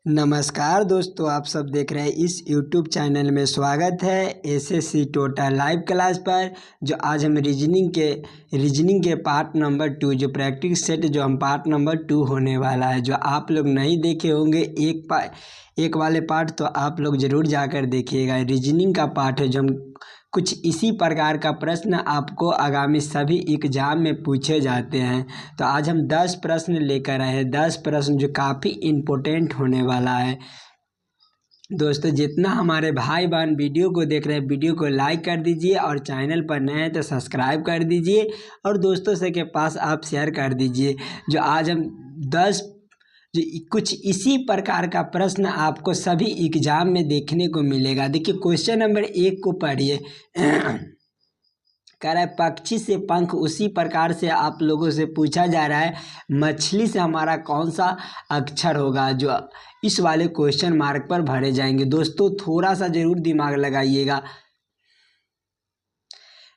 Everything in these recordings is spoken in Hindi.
नमस्कार दोस्तों, आप सब देख रहे हैं इस YouTube चैनल में। स्वागत है एसएससी टोटल लाइव क्लास पर। जो आज हम रीजनिंग के पार्ट नंबर 2 जो प्रैक्टिस सेट जो हम पार्ट नंबर 2 होने वाला है। जो आप लोग नहीं देखे होंगे एक वाले पार्ट, तो आप लोग ज़रूर जाकर देखिएगा। रीजनिंग का पार्ट है जो हम कुछ इसी प्रकार का प्रश्न आपको आगामी सभी एग्जाम में पूछे जाते हैं। तो आज हम 10 प्रश्न लेकर आए हैं। 10 प्रश्न जो काफ़ी इम्पोर्टेंट होने वाला है। दोस्तों, जितना हमारे भाई बहन वीडियो को देख रहे हैं, वीडियो को लाइक कर दीजिए और चैनल पर नए हैं तो सब्सक्राइब कर दीजिए और दोस्तों से के पास आप शेयर कर दीजिए। जो आज हम 10 जो कुछ इसी प्रकार का प्रश्न आपको सभी एग्जाम में देखने को मिलेगा। देखिए, क्वेश्चन नंबर 1 को पढ़िए। कह रहा है पक्षी से पंख उसी प्रकार से आप लोगों से पूछा जा रहा है मछली से हमारा कौन सा अक्षर होगा। जो इस वाले क्वेश्चन मार्क पर भरे जाएंगे। दोस्तों, थोड़ा सा जरूर दिमाग लगाइएगा।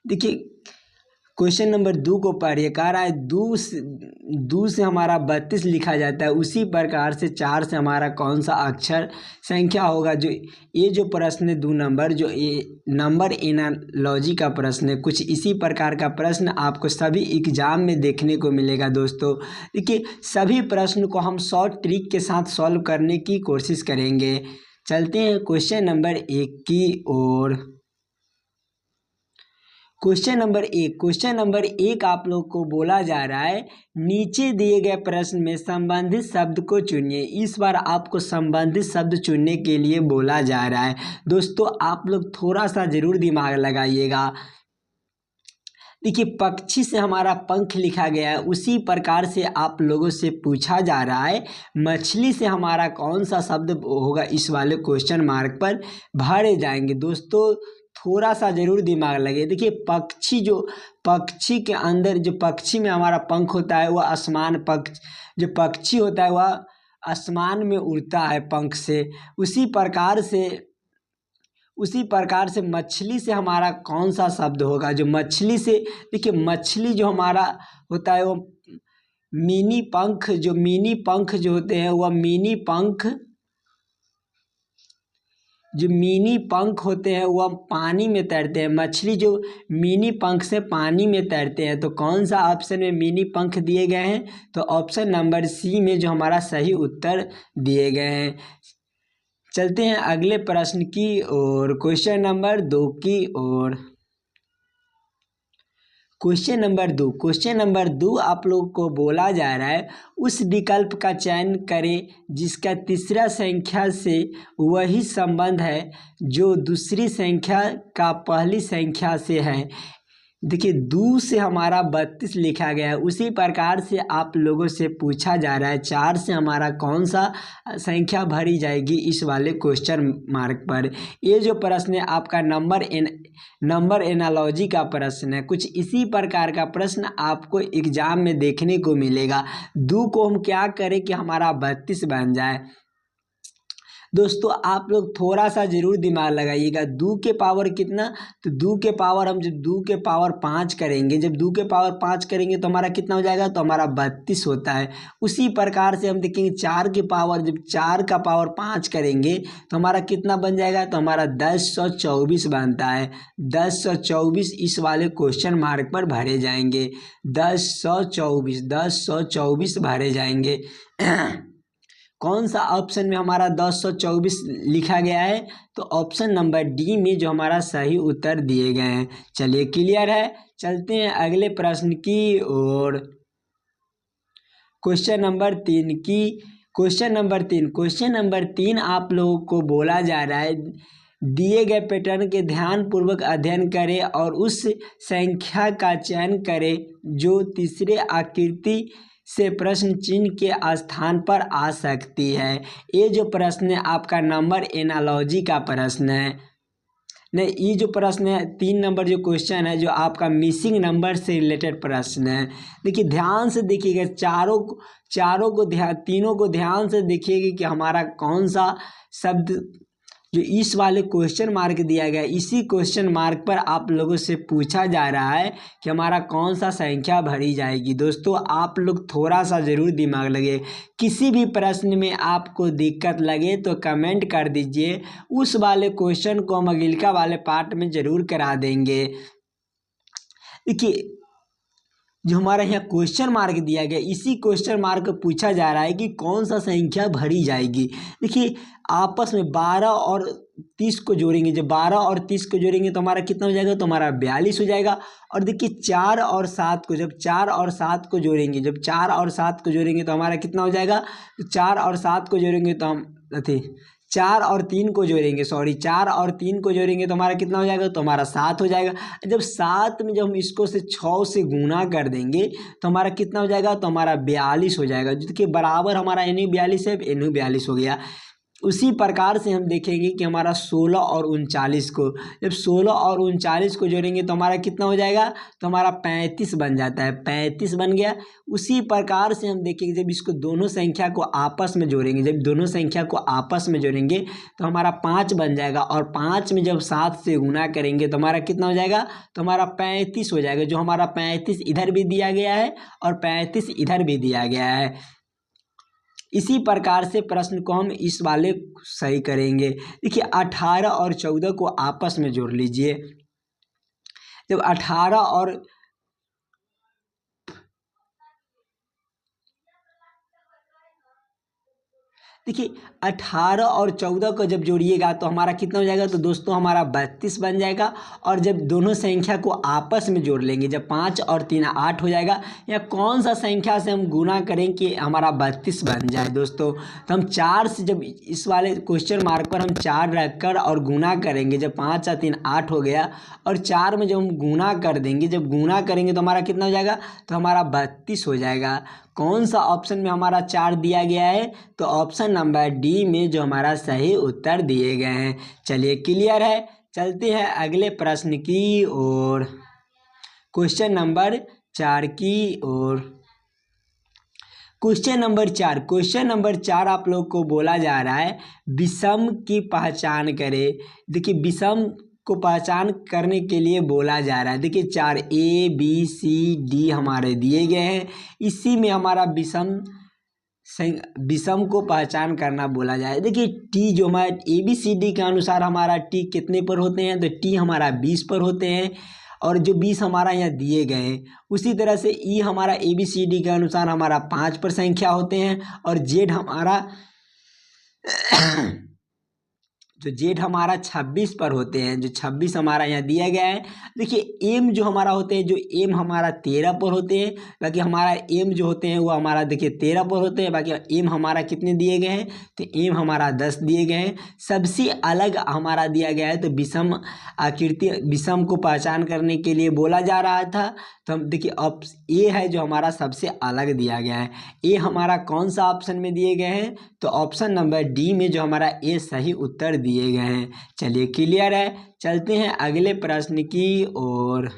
देखिए, क्वेश्चन नंबर 2 को पढ़िए। कह रहा है दू से हमारा 32 लिखा जाता है, उसी प्रकार से 4 से हमारा कौन सा अक्षर संख्या होगा। जो ये जो प्रश्न है 2 नंबर, जो ये नंबर एनालॉजी का प्रश्न है, कुछ इसी प्रकार का प्रश्न आपको सभी एग्जाम में देखने को मिलेगा। दोस्तों देखिए, सभी प्रश्न को हम शॉर्ट ट्रिक के साथ सॉल्व करने की कोशिश करेंगे। चलते हैं क्वेश्चन नंबर 1 की ओर। क्वेश्चन नंबर 1 आप लोग को बोला जा रहा है नीचे दिए गए प्रश्न में संबंधित शब्द को चुनिए। इस बार आपको संबंधित शब्द चुनने के लिए बोला जा रहा है। दोस्तों, आप लोग थोड़ा सा जरूर दिमाग लगाइएगा। देखिए, पक्षी से हमारा पंख लिखा गया है, उसी प्रकार से आप लोगों से पूछा जा रहा है मछली से हमारा कौन सा शब्द होगा। इस वाले क्वेश्चन मार्क पर भरे जाएंगे। दोस्तों, थोड़ा सा जरूर दिमाग लगे। देखिए, पक्षी के अंदर जो पक्षी में हमारा पंख होता है वह आसमान जो पक्षी होता है वह आसमान में उड़ता है पंख से। उसी प्रकार से मछली से हमारा कौन सा शब्द होगा। जो मछली से, देखिए मछली जो हमारा होता है वो मिनी पंख जो होते हैं वह मिनी पंख होते हैं वह पानी में तैरते हैं। मछली जो मिनी पंख से पानी में तैरते हैं। तो कौन सा ऑप्शन में मिनी पंख दिए गए हैं? तो ऑप्शन नंबर सी में जो हमारा सही उत्तर दिए गए हैं। चलते हैं अगले प्रश्न की ओर, क्वेश्चन नंबर 2 की ओर। क्वेश्चन नंबर 2 आप लोग को बोला जा रहा है उस विकल्प का चयन करें जिसका तीसरा संख्या से वही संबंध है जो दूसरी संख्या का पहली संख्या से है। देखिए, 2 से हमारा 32 लिखा गया है, उसी प्रकार से आप लोगों से पूछा जा रहा है 4 से हमारा कौन सा संख्या भरी जाएगी इस वाले क्वेश्चन मार्क पर। ये जो प्रश्न है आपका नंबर एनालॉजी का प्रश्न है। कुछ इसी प्रकार का प्रश्न आपको एग्जाम में देखने को मिलेगा। 2 को हम क्या करें कि हमारा 32 बन जाए। दोस्तों, आप लोग थोड़ा सा जरूर दिमाग लगाइएगा। 2 के पावर कितना? तो 2 के पावर हम जब 2 के पावर 5 करेंगे, जब 2 के पावर 5 करेंगे तो हमारा कितना हो जाएगा? तो हमारा 32 होता है। उसी प्रकार से हम देखेंगे 4 के पावर, जब 4 का पावर 5 करेंगे तो हमारा कितना बन जाएगा? तो हमारा 1024 बनता है। 1024 इस वाले क्वेश्चन मार्क पर भरे जाएंगे। 1024 भरे जाएंगे। कौन सा ऑप्शन में हमारा 1024 लिखा गया है? तो ऑप्शन नंबर डी में जो हमारा सही उत्तर दिए गए हैं। चलिए, क्लियर है। चलते हैं अगले प्रश्न की ओर, क्वेश्चन नंबर 3 आप लोगों को बोला जा रहा है दिए गए पैटर्न के ध्यानपूर्वक अध्ययन करें और उस संख्या का चयन करें जो तीसरे आकृति से प्रश्न चिन्ह के स्थान पर आ सकती है। ये जो प्रश्न है आपका नंबर एनालॉजी का प्रश्न है। नहीं, ये जो प्रश्न है 3 नंबर जो क्वेश्चन है जो आपका मिसिंग नंबर से रिलेटेड प्रश्न है। देखिए, ध्यान से देखिएगा, तीनों को ध्यान से देखिएगा कि हमारा कौन सा शब्द जो इस वाले क्वेश्चन मार्क दिया गया, इसी क्वेश्चन मार्क पर आप लोगों से पूछा जा रहा है कि हमारा कौन सा संख्या भरी जाएगी। दोस्तों आप लोग थोड़ा सा ज़रूर दिमाग लगे, किसी भी प्रश्न में आपको दिक्कत लगे तो कमेंट कर दीजिए, उस वाले क्वेश्चन को हम अगिलका वाले पार्ट में ज़रूर करा देंगे। देखिए जो हमारा यहाँ क्वेश्चन मार्क दिया गया, इसी क्वेश्चन मार्क पूछा जा रहा है कि कौन सा संख्या भरी जाएगी। देखिए आपस में 12 और 30 को जोड़ेंगे, जब 12 और 30 को जोड़ेंगे तो हमारा कितना हो जाएगा, तो हमारा 42 हो जाएगा। और देखिए 4 और 7 को, जब 4 और 7 को जोड़ेंगे, जब 4 और 7 को जोड़ेंगे तो हमारा कितना हो जाएगा, तो 4 और 7 को जोड़ेंगे तो हम 4 और 3 को जोड़ेंगे, 4 और 3 को जोड़ेंगे तो हमारा कितना हो जाएगा, तो हमारा 7 हो जाएगा। जब 7 में जब हम इसको से 6 से गुना कर देंगे तो हमारा कितना हो जाएगा, तो हमारा 42 हो जाएगा, जो कि बराबर हमारा एन 42 है, एन 42 हो गया। उसी प्रकार से हम देखेंगे कि हमारा 16 और 39 को, जब 16 और 39 को जोड़ेंगे तो हमारा कितना हो जाएगा, तो हमारा 35 बन जाता है, 35 बन गया। उसी प्रकार से हम देखेंगे जब इसको दोनों संख्या को आपस में जोड़ेंगे, जब दोनों संख्या को आपस में जोड़ेंगे तो हमारा 5 बन जाएगा। और 5 में जब 7 से गुना करेंगे तो हमारा कितना हो जाएगा, तो हमारा 35 हो जाएगा, जो हमारा 35 इधर भी दिया गया है और 35 इधर भी दिया गया है। इसी प्रकार से प्रश्न को हम इस वाले सही करेंगे। देखिए 18 और 14 को आपस में जोड़ लीजिए, जब 18 और देखिए 18 और 14 को जब जोड़िएगा तो हमारा कितना हो जाएगा, तो दोस्तों हमारा 32 बन जाएगा। और जब दोनों संख्या को आपस में जोड़ लेंगे, जब 5 और 3 8 हो जाएगा, या कौन सा संख्या से हम गुना करें कि हमारा 32 बन जाए दोस्तों, तो हम 4 से, जब इस वाले क्वेश्चन मार्क पर हम 4 रखकर और गुना करेंगे, जब 5 और 3 8 हो गया, और 4 में जब हम गुना कर देंगे, जब गुना करेंगे तो हमारा कितना हो जाएगा, तो हमारा 32 हो जाएगा। कौन सा ऑप्शन में हमारा 4 दिया गया है, तो ऑप्शन नंबर डी में जो हमारा सही उत्तर दिए गए हैं। चलिए क्लियर है, चलते हैं अगले प्रश्न की ओर, क्वेश्चन नंबर 4 की ओर। क्वेश्चन नंबर 4 आप लोग को बोला जा रहा है विषम की पहचान करें। देखिए विषम को पहचान करने के लिए बोला जा रहा है। देखिए 4 A B C D हमारे दिए गए हैं, इसी में हमारा विषम को पहचान करना बोला जाए। देखिए टी जो हमारा ABCD के अनुसार हमारा टी कितने पर होते हैं, तो टी हमारा 20 पर होते हैं, और जो 20 हमारा यहाँ दिए गए हैं। उसी तरह से ई हमारा ABCD के अनुसार हमारा 5 पर संख्या होते हैं, और जेड हमारा जो जेड हमारा 26 पर होते हैं, जो 26 हमारा यहाँ दिया गया है। देखिए एम जो हमारा होते हैं, जो एम हमारा 13 पर होते हैं, बाकी हमारा एम जो होते हैं वो हमारा देखिए 13 पर होते हैं, बाकी एम हमारा कितने दिए गए हैं, तो एम हमारा 10 दिए गए हैं। सबसे अलग हमारा दिया गया है, तो विषम आकृति, विषम को पहचान करने के लिए बोला जा रहा था। तो हम देखिए ऑप्शन ए है जो हमारा सबसे अलग दिया गया है। ए हमारा कौन सा ऑप्शन में दिए गए हैं, तो ऑप्शन नंबर डी में जो हमारा ए सही उत्तर दिए गए हैं। चलिए क्लियर है, चलते हैं अगले प्रश्न की ओर।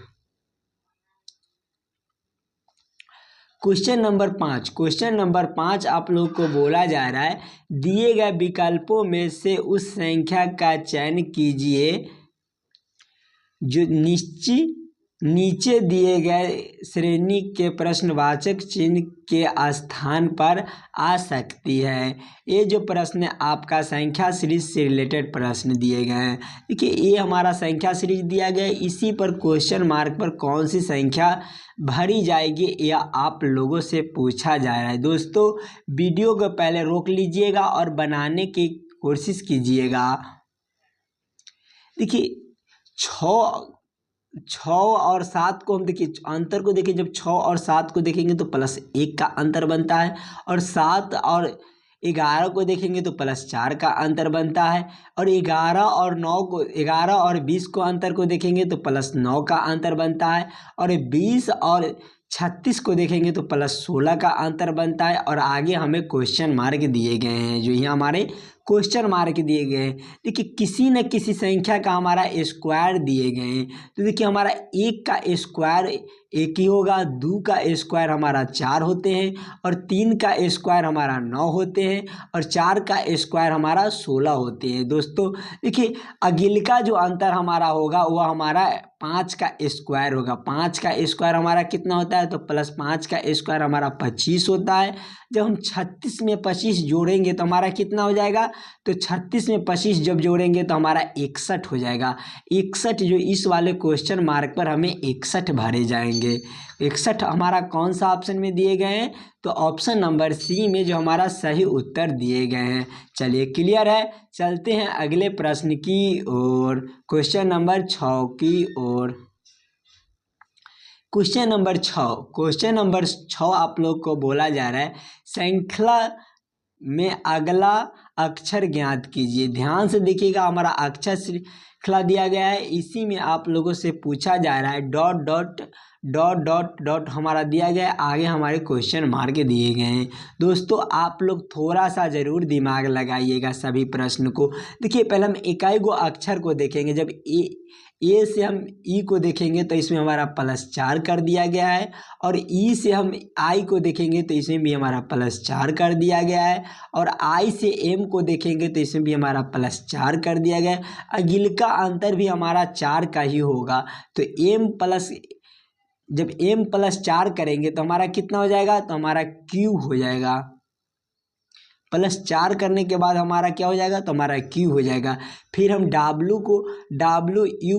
क्वेश्चन नंबर 5 आप लोग को बोला जा रहा है दिए गए विकल्पों में से उस संख्या का चयन कीजिए जो नीचे दिए गए श्रेणी के प्रश्नवाचक चिन्ह के स्थान पर आ सकती है। ये जो प्रश्न है आपका संख्या सीरीज से रिलेटेड प्रश्न दिए गए हैं। देखिए ये हमारा संख्या सीरीज दिया गया है, इसी पर क्वेश्चन मार्क पर कौन सी संख्या भरी जाएगी या आप लोगों से पूछा जा रहा है। दोस्तों वीडियो को पहले रोक लीजिएगा और बनाने की कोशिश कीजिएगा। देखिए 6 और 7 को हम देखिए अंतर को देखिए, जब 6 और 7 को देखेंगे तो +1 का अंतर बनता है, और 7 और 11 को देखेंगे तो +4 का अंतर बनता है, और 11 और 20 को अंतर को देखेंगे तो +9 का अंतर बनता है, और 20 और 36 को देखेंगे तो +16 का अंतर बनता है। और आगे हमें क्वेश्चन मार्क दिए गए हैं, जो यहाँ हमारे क्वेश्चन मार्क दिए गए हैं। देखिए किसी न किसी संख्या का हमारा स्क्वायर दिए गए हैं, तो देखिए हमारा 1 का स्क्वायर 1 ही होगा, 2 का स्क्वायर हमारा 4 होते हैं, और 3 का स्क्वायर हमारा 9 होते हैं, और 4 का स्क्वायर हमारा 16 होते हैं। दोस्तों देखिए अगिल का जो अंतर हमारा होगा वह हमारा 5 का स्क्वायर होगा। 5 का स्क्वायर हमारा कितना होता है, तो प्लस 5 का स्क्वायर हमारा 25 होता है। जब हम 36 में 25 जोड़ेंगे तो हमारा कितना हो जाएगा, तो 36 में 25 जब जोड़ेंगे तो हमारा 61 हो जाएगा। 61 जो इस वाले क्वेश्चन मार्क पर हमें 61 भरे जाएंगे। 61 हमारा कौन सा ऑप्शन में दिए गए हैं, तो ऑप्शन नंबर सी में जो हमारा सही उत्तर दिए गए हैं। चलिए क्लियर है, चलते हैं अगले प्रश्न की ओर, क्वेश्चन नंबर 6 की ओर। क्वेश्चन नंबर 6 आप लोग को बोला जा रहा है श्रृंखला में अगला अक्षर ज्ञात कीजिए। ध्यान से देखिएगा, हमारा अक्षर श्रृंखला दिया गया है, इसी में आप लोगों से पूछा जा रहा है dot dot dot dot dot हमारा दिया गया है, आगे हमारे क्वेश्चन मार्क दिए गए हैं। दोस्तों आप लोग थोड़ा सा ज़रूर दिमाग लगाइएगा सभी प्रश्न को। देखिए पहले हम इकाई गो अक्षर को देखेंगे। जब ए से हम ई को देखेंगे तो इसमें हमारा +4 कर दिया गया है, और ई से हम आई को देखेंगे तो इसमें भी हमारा +4 कर दिया गया है, और आई से एम को देखेंगे तो इसमें भी हमारा +4 कर दिया गया है। अगिल का अंतर भी हमारा 4 का ही होगा, तो जब m+4 करेंगे तो हमारा कितना हो जाएगा, तो हमारा q हो जाएगा। +4 करने के बाद हमारा क्या हो जाएगा, तो हमारा q हो जाएगा। फिर हम w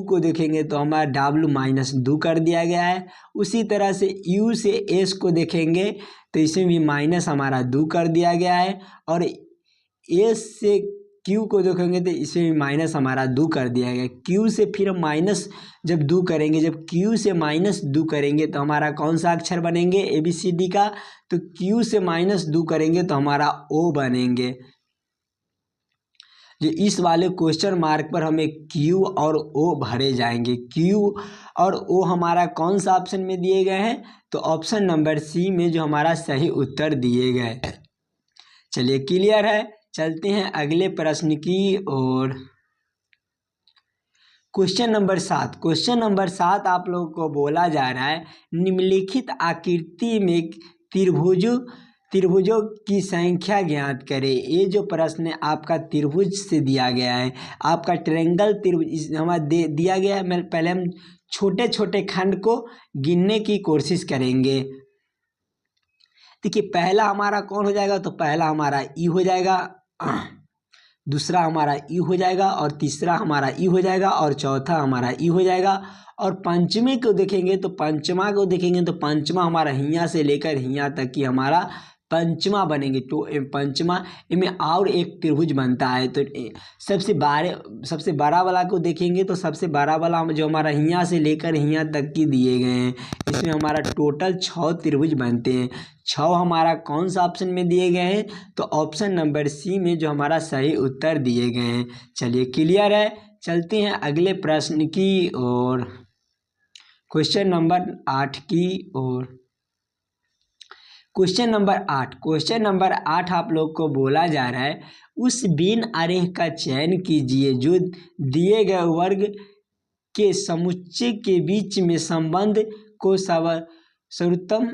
को देखेंगे तो हमारा w-2 कर दिया गया है। उसी तरह से u से s को देखेंगे तो इसमें भी हमारा 2 कर दिया गया है, और s से q को देखेंगे तो इसमें भी हमारा 2 कर दिया गया। q से फिर हम जब 2 करेंगे, जब q से -2 करेंगे तो हमारा कौन सा अक्षर बनेंगे ABCD का, तो q से -2 करेंगे तो हमारा O बनेंगे। जो इस वाले क्वेश्चन मार्क पर हमें Q और O भरे जाएंगे। Q और O हमारा कौन सा ऑप्शन में दिए गए हैं, तो ऑप्शन नंबर C में जो हमारा सही उत्तर दिए गए। चलिए क्लियर है, चलते हैं अगले प्रश्न की ओर। क्वेश्चन नंबर 7 आप लोगों को बोला जा रहा है निम्नलिखित आकृति में त्रिभुजों की संख्या ज्ञात करें। ये जो प्रश्न है आपका त्रिभुज से दिया गया है, आपका ट्रायंगल त्रिभुज हमारा दिया गया है। पहले हम छोटे छोटे खंड को गिनने की कोशिश करेंगे। देखिए पहला हमारा कौन हो जाएगा, तो पहला हमारा ई हो जाएगा, दूसरा हमारा ई हो जाएगा, और तीसरा हमारा ई हो जाएगा, और चौथा हमारा ई हो जाएगा। और पंचमे को देखेंगे तो पंचमा हमारा हियाँ से लेकर हियाँ तक की हमारा पंचमा बनेंगे। तो पंचमा इनमें और एक त्रिभुज बनता है। तो सबसे बड़ा वाला को देखेंगे तो सबसे बड़ा वाला जो हमारा हियाँ से लेकर हियाँ तक की दिए गए हैं, इसमें हमारा टोटल 6 त्रिभुज बनते हैं। 6 हमारा कौन सा ऑप्शन में दिए गए हैं, तो ऑप्शन नंबर सी में जो हमारा सही उत्तर दिए गए हैं। चलिए क्लियर है, चलते हैं अगले प्रश्न की ओर, क्वेश्चन नंबर 8 की ओर। क्वेश्चन नंबर 8 आप लोग को बोला जा रहा है उस बेन आरेख का चयन कीजिए जो दिए गए वर्ग के समुच्चय के बीच में संबंध को सर्वोत्तम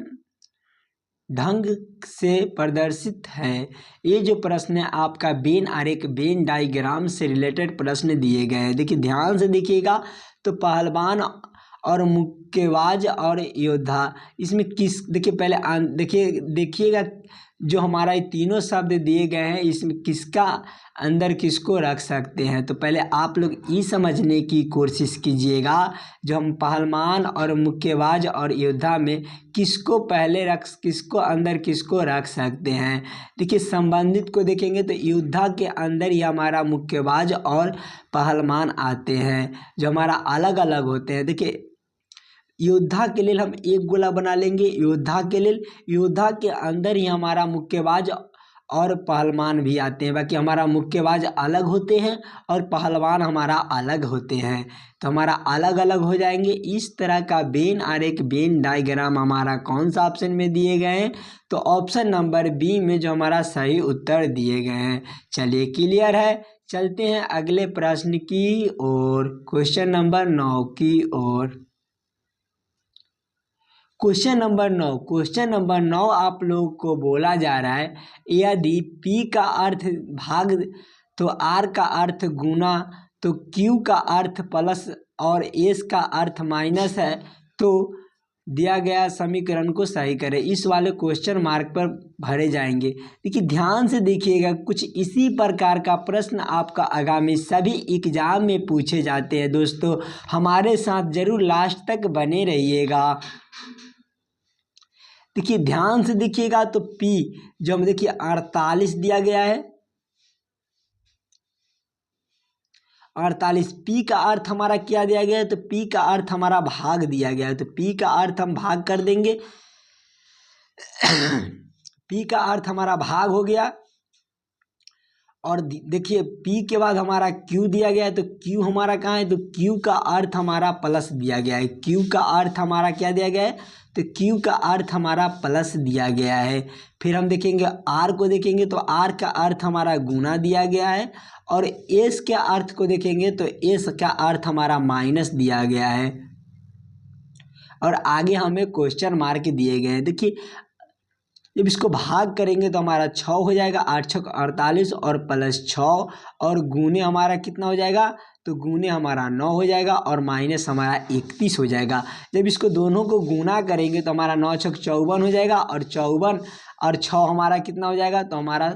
ढंग से प्रदर्शित है। ये जो प्रश्न है आपका बेन आरेख, बेन डायग्राम से रिलेटेड प्रश्न दिए गए हैं। देखिए ध्यान से देखिएगा, तो पहलवान और मुक्केबाज और योद्धा, इसमें देखिए पहले देखिएगा जो हमारा ये तीनों शब्द दिए गए हैं, इसमें किसका अंदर किसको रख सकते हैं। तो पहले आप लोग ये समझने की कोशिश कीजिएगा, जो हम पहलवान और मुक्केबाज और योद्धा में किसको अंदर किसको रख सकते हैं। देखिए संबंधित को देखेंगे तो योद्धा के अंदर ही हमारा मुक्केबाज और पहलवान आते हैं, जो हमारा अलग अलग होते हैं। देखिए योद्धा के लिए हम एक गोला बना लेंगे, योद्धा के अंदर ही हमारा मुक्केबाज और पहलवान भी आते हैं। बाकी हमारा मुक्केबाज अलग होते हैं और पहलवान हमारा अलग होते हैं, तो हमारा अलग अलग हो जाएंगे। इस तरह का वेन आरेख, वेन डायग्राम हमारा कौन सा ऑप्शन में दिए गए हैं, तो ऑप्शन नंबर बी में जो हमारा सही उत्तर दिए गए हैं। चलिए क्लियर है, चलते हैं अगले प्रश्न की ओर, क्वेश्चन नंबर 9 की ओर। क्वेश्चन नंबर 9 आप लोगों को बोला जा रहा है, यदि P का अर्थ भाग तो R का अर्थ गुना तो Q का अर्थ प्लस और S का अर्थ माइनस है, तो दिया गया समीकरण को सही करें। इस वाले क्वेश्चन मार्क पर भरे जाएंगे। देखिए ध्यान से देखिएगा, कुछ इसी प्रकार का प्रश्न आपका आगामी सभी एग्जाम में पूछे जाते हैं। दोस्तों हमारे साथ जरूर लास्ट तक बने रहिएगा। देखिए ध्यान से देखिएगा, तो P जो हम देखिए 48 दिया गया है, 48 P का अर्थ हमारा क्या दिया गया है, तो P का अर्थ हमारा भाग दिया गया है, तो P का अर्थ हम भाग कर देंगे। P का अर्थ हमारा भाग हो गया। और देखिए P के बाद हमारा Q दिया गया है, तो Q हमारा कहाँ है, तो Q का अर्थ हमारा प्लस दिया गया है। Q का अर्थ हमारा क्या दिया गया है, तो Q का अर्थ हमारा प्लस दिया गया है। फिर हम देखेंगे R को देखेंगे, तो R का अर्थ हमारा गुना दिया गया है। और S के अर्थ को देखेंगे, तो S का अर्थ हमारा माइनस दिया गया है। और आगे हमें क्वेश्चन मार्क दिए गए हैं। देखिए जब इसको भाग करेंगे तो हमारा 6 हो जाएगा, 8 6 48 और प्लस 6 और गुने हमारा कितना हो जाएगा, तो गुने हमारा 9 हो जाएगा और माइनस हमारा 31 हो जाएगा। जब इसको दोनों को गुना करेंगे तो हमारा 9 6 54 हो जाएगा और 54 और 6 हमारा कितना हो जाएगा, तो हमारा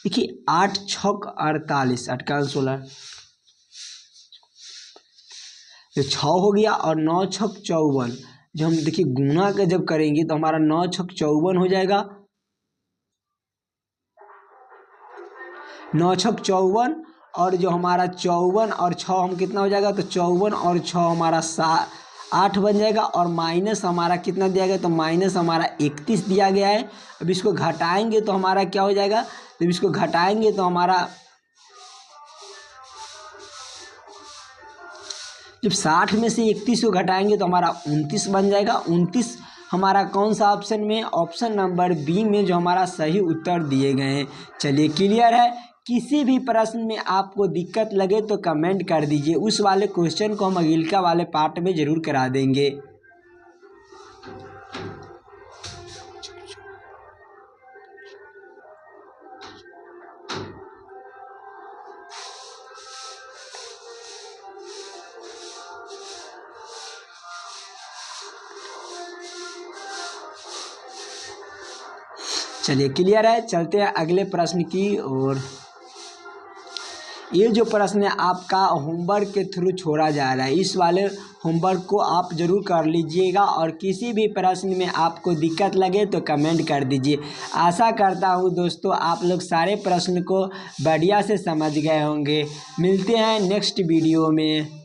देखिए 8 6 48, 8 का 16, तो 6 हो गया और 9 6 54। जो हम देखिए गुना का जब करेंगे तो हमारा 9 6 54 हो जाएगा, 9 6 54 और जो हमारा 54 और 6 हम कितना हो जाएगा, तो 54 और 6 हमारा 8 बन जाएगा और माइनस हमारा कितना दिया गया, तो माइनस हमारा 31 दिया गया है। अब इसको घटाएंगे तो हमारा क्या हो जाएगा, जब इसको घटाएंगे तो हमारा जब 60 में से 31 को घटाएंगे तो हमारा 29 बन जाएगा। 29 हमारा कौन सा ऑप्शन में, ऑप्शन नंबर बी में जो हमारा सही उत्तर दिए गए हैं। चलिए क्लियर है, किसी भी प्रश्न में आपको दिक्कत लगे तो कमेंट कर दीजिए, उस वाले क्वेश्चन को हम अगले वाले पार्ट में ज़रूर करा देंगे। चलिए क्लियर है, चलते हैं अगले प्रश्न की ओर। ये जो प्रश्न है आपका होमवर्क के थ्रू छोड़ा जा रहा है, इस वाले होमवर्क को आप ज़रूर कर लीजिएगा और किसी भी प्रश्न में आपको दिक्कत लगे तो कमेंट कर दीजिए। आशा करता हूँ दोस्तों आप लोग सारे प्रश्न को बढ़िया से समझ गए होंगे। मिलते हैं नेक्स्ट वीडियो में।